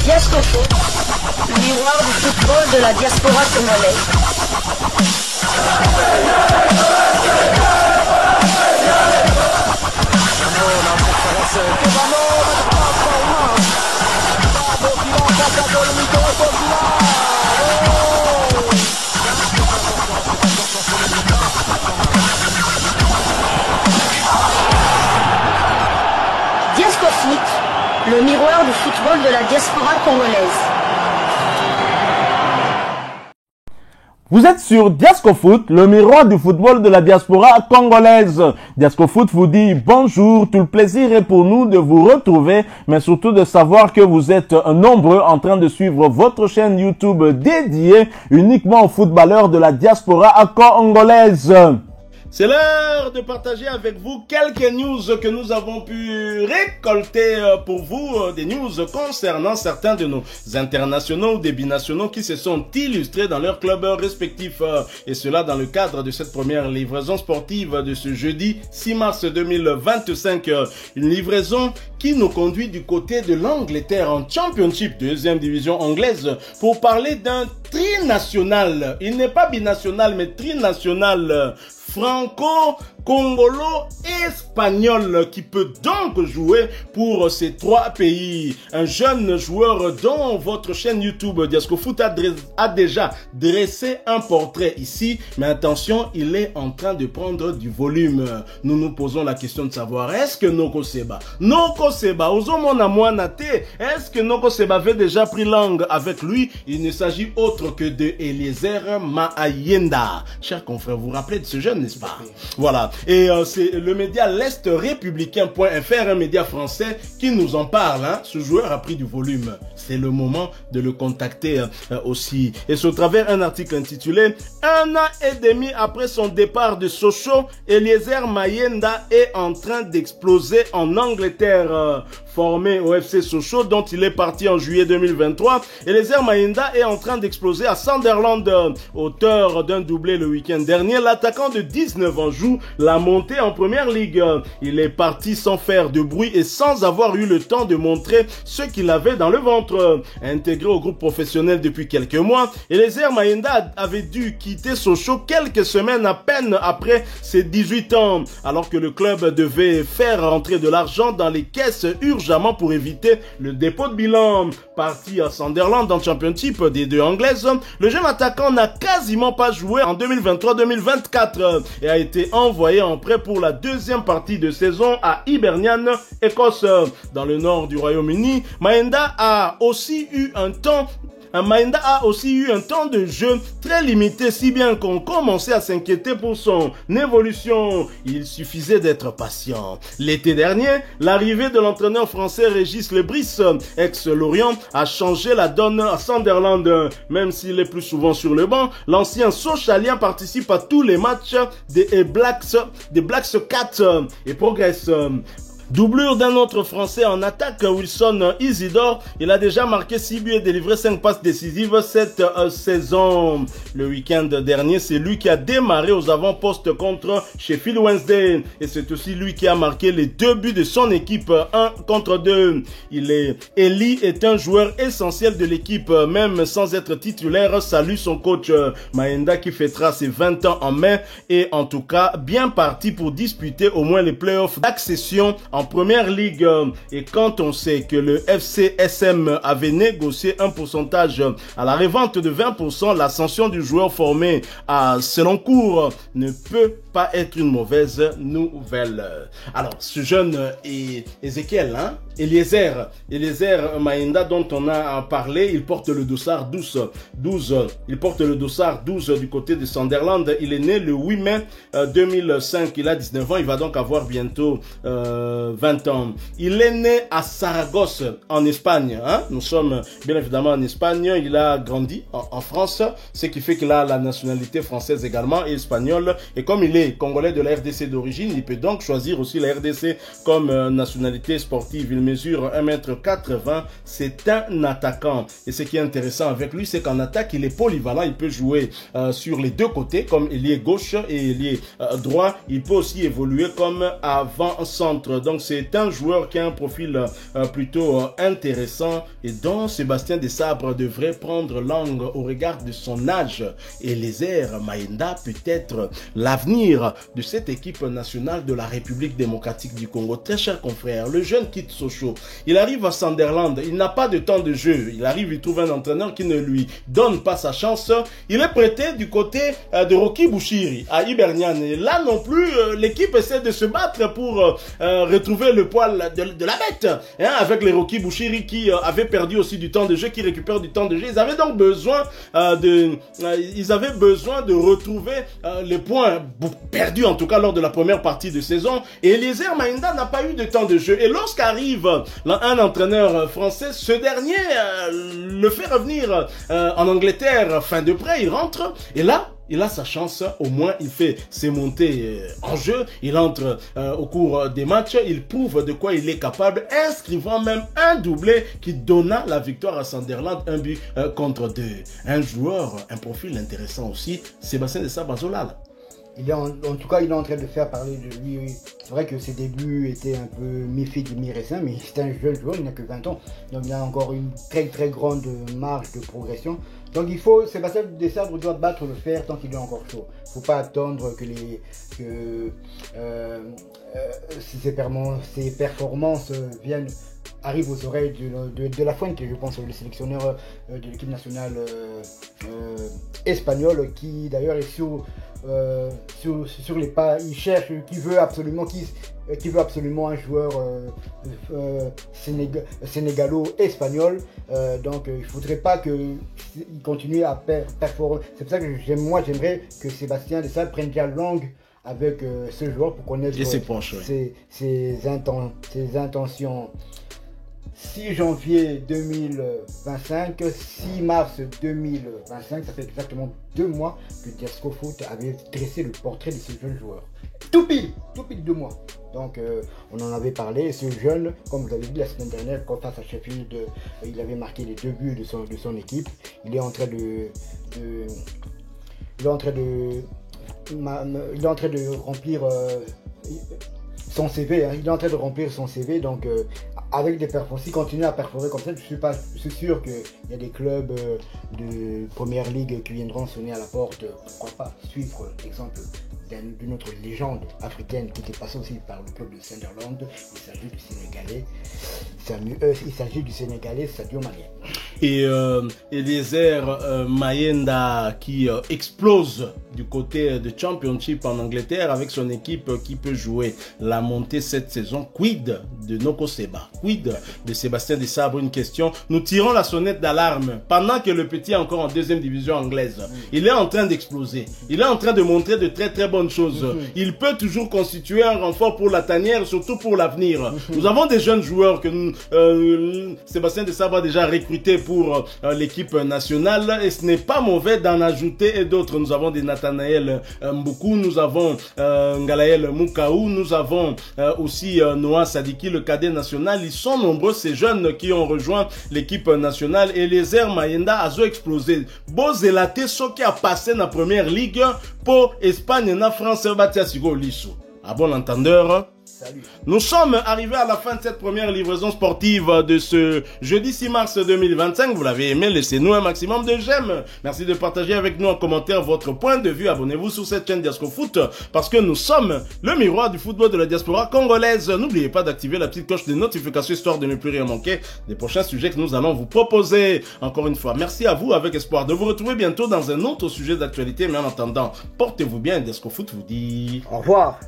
Diascofoot, le miroir du football de la diaspora congolaise. Diascofoot, le miroir du football de la diaspora congolaise. Vous êtes sur Diascofoot, le miroir du football de la diaspora congolaise. Diascofoot vous dit bonjour, tout le plaisir est pour nous de vous retrouver, mais surtout de savoir que vous êtes nombreux en train de suivre votre chaîne YouTube dédiée uniquement aux footballeurs de la diaspora congolaise. C'est l'heure de partager avec vous quelques news que nous avons pu récolter pour vous, des news concernant certains de nos internationaux ou des binationaux qui se sont illustrés dans leurs clubs respectifs. Et cela dans le cadre de cette première livraison sportive de ce jeudi 6 mars 2025. Une livraison qui nous conduit du côté de l'Angleterre en Championship, deuxième division anglaise, pour parler d'un trinational. Il n'est pas binational, mais trinational. Franco-congolo-espagnol qui peut donc jouer pour ces trois pays. Un jeune joueur dont votre chaîne YouTube Diascofoot a déjà dressé un portrait ici. Mais attention, il est en train de prendre du volume. Nous nous posons la question de savoir, est-ce que Noko Seba, est-ce que Noko Seba avait déjà pris langue avec lui? Il ne s'agit autre que de Eliezer Mayenda. Chers confrères, vous vous rappelez de ce jeune, n'est-ce pas? Voilà. Et c'est le média l'estrépublicain.fr, un média français qui nous en parle. Hein. Ce joueur a pris du volume. C'est le moment de le contacter aussi. Et c'est au travers un article intitulé « Un an et demi après son départ de Sochaux, Eliezer Mayenda est en train d'exploser en Angleterre. » Formé au FC Sochaux, dont il est parti en juillet 2023, Eliezer Mayenda est en train d'exploser à Sunderland. Auteur d'un doublé le week-end dernier, l'attaquant de 19 ans joue la montée en première ligue. Il est parti sans faire de bruit et sans avoir eu le temps de montrer ce qu'il avait dans le ventre. Intégré au groupe professionnel depuis quelques mois, Eliezer Mayenda avait dû quitter Sochaux quelques semaines à peine après ses 18 ans, alors que le club devait faire rentrer de l'argent dans les caisses urgentement pour éviter le dépôt de bilan. Parti à Sunderland dans le Championship des deux anglaises, le jeune attaquant n'a quasiment pas joué en 2023-2024 et a été envoyé en prêt pour la deuxième partie de saison à Hibernian, Écosse. Dans le nord du Royaume-Uni, Mayenda a aussi eu un temps de jeu très limité, si bien qu'on commençait à s'inquiéter pour son évolution. Il suffisait d'être patient. L'été dernier, l'arrivée de l'entraîneur français Régis Lebris, ex-Lorient, a changé la donne à Sunderland. Même s'il est plus souvent sur le banc, l'ancien Sochalien participe à tous les matchs des Blacks Cats et progresse. Doublure d'un autre Français en attaque, Wilson Isidore. Il a déjà marqué 6 buts et délivré 5 passes décisives cette saison. Le week-end dernier, c'est lui qui a démarré aux avant-postes contre Sheffield Wednesday. Et c'est aussi lui qui a marqué les 2 buts de son équipe, 1 contre 2. Eli est un joueur essentiel de l'équipe, même sans être titulaire. Salue son coach Mayenda qui fêtera ses 20 ans en mai. Et en tout cas, bien parti pour disputer au moins les playoffs d'accession en première ligue. Et quand on sait que le FCSM avait négocié un pourcentage à la revente de 20%, l'ascension du joueur formé à Seloncourt ne peut pas être une mauvaise nouvelle. Alors, ce jeune Ezekiel, hein, Eliezer Mayenda dont on a parlé, il porte le dossard 12. Il porte le dossard 12 du côté de Sunderland. Il est né le 8 mai 2005. Il a 19 ans. Il va donc avoir bientôt 20 ans. Il est né à Saragosse, en Espagne. Hein? Nous sommes bien évidemment en Espagne. Il a grandi en France, ce qui fait qu'il a la nationalité française également et espagnole. Et comme il est congolais de la RDC d'origine, il peut donc choisir aussi la RDC comme nationalité sportive. Il mesure 1,80 m. C'est un attaquant. Et ce qui est intéressant avec lui, c'est qu'en attaque, il est polyvalent. Il peut jouer sur les deux côtés, comme ailier gauche et ailier droit. Il peut aussi évoluer comme avant-centre. Donc, Donc c'est un joueur qui a un profil plutôt intéressant et dont Sébastien Desabre devrait prendre langue au regard de son âge. Eliezer Mayenda peut être l'avenir de cette équipe nationale de la République démocratique du Congo. Très cher confrère, le jeune quitte Sochaux. Il arrive à Sunderland, il n'a pas de temps de jeu. Il arrive, il trouve un entraîneur qui ne lui donne pas sa chance. Il est prêté du côté de Rocky Bouchiri à Hibernian. Et là non plus, l'équipe essaie de se battre pour retrouver le poil de la bête. Hein, avec les Rocky Bouchiri qui avaient perdu aussi du temps de jeu, qui récupèrent du temps de jeu. Ils avaient donc besoin de retrouver les points perdus en tout cas lors de la première partie de saison. Et Eliezer Mayenda n'a pas eu de temps de jeu. Et lorsqu'arrive un entraîneur français, ce dernier le fait revenir en Angleterre fin de prêt, il rentre et là il a sa chance, au moins il fait ses montées en jeu, il entre au cours des matchs, il prouve de quoi il est capable, inscrivant même un doublé qui donna la victoire à Sunderland, 1-2. Un joueur, un profil intéressant aussi, Sébastien Desabre Azolala. En tout cas, il est en train de faire parler de lui. C'est vrai que ses débuts étaient un peu mi-figue, mi-raisin, mais c'est un jeune joueur, il n'a que 20 ans. Donc il a encore une très très grande marge de progression. Donc Sébastien Desabre doit battre le fer tant qu'il est encore chaud. Il ne faut pas attendre que ses performances arrivent aux oreilles de La Fuente, je pense, le sélectionneur de l'équipe nationale espagnole, qui d'ailleurs est sur les pas. Il cherche, qui veut absolument un joueur sénégalo-espagnol. Donc il ne faudrait pas qu'il continue à performer. C'est pour ça que j'aimerais que Sébastien Desabre prenne déjà langue avec ce joueur pour connaître ses intentions. 6 janvier 2025, 6 mars 2025, ça fait exactement 2 mois que Diasco Foot avait dressé le portrait de ce jeune joueur. Tout pile 2 mois. Donc on en avait parlé, ce jeune, comme vous avez dit la semaine dernière, quand face à Sheffield, il avait marqué les 2 buts de son équipe. Il est en train de remplir son CV, hein. Il est en train de remplir son CV, donc avec des performances, s'il continue à performer comme ça, je suis sûr qu'il y a des clubs de première ligue qui viendront sonner à la porte. Pourquoi pas suivre l'exemple d'une autre légende africaine qui est passée aussi par le club de Sunderland. Il s'agit du Sénégalais Sadio Mané. Et Eliezer Mayenda qui explose du côté de Championship en Angleterre avec son équipe qui peut jouer la montée cette saison. Quid de Noko Seba? Quid de Sébastien Desabre? Une question. Nous tirons la sonnette d'alarme pendant que le petit est encore en 2e division anglaise. Il est en train d'exploser. Il est en train de montrer de très très bonnes choses. Il peut toujours constituer un renfort pour la tanière, surtout pour l'avenir. Nous avons des jeunes joueurs que Sébastien Desabre a déjà recrutés pour l'équipe nationale et ce n'est pas mauvais d'en ajouter et d'autres. Nous avons des Nathanaël Mboukou, nous avons Ngalaël Moukaou, nous avons aussi Noah Sadiki, le cadet national. Ils sont nombreux ces jeunes qui ont rejoint l'équipe nationale. Et Eliezer Mayenda a explosé. Bozelate Soki a passé dans la première ligue pour Espagne et France. Batiasigo Lissou. À bon entendeur. Salut. Nous sommes arrivés à la fin de cette première livraison sportive de ce jeudi 6 mars 2025. Vous l'avez aimé, laissez-nous un maximum de j'aime. Merci de partager avec nous en commentaire votre point de vue. Abonnez-vous sur cette chaîne Diasco Foot parce que nous sommes le miroir du football de la diaspora congolaise. N'oubliez pas d'activer la petite cloche de notification histoire de ne plus rien manquer des prochains sujets que nous allons vous proposer. Encore une fois, merci à vous avec espoir de vous retrouver bientôt dans un autre sujet d'actualité. Mais en attendant, portez-vous bien. Diasco Foot vous dit au revoir.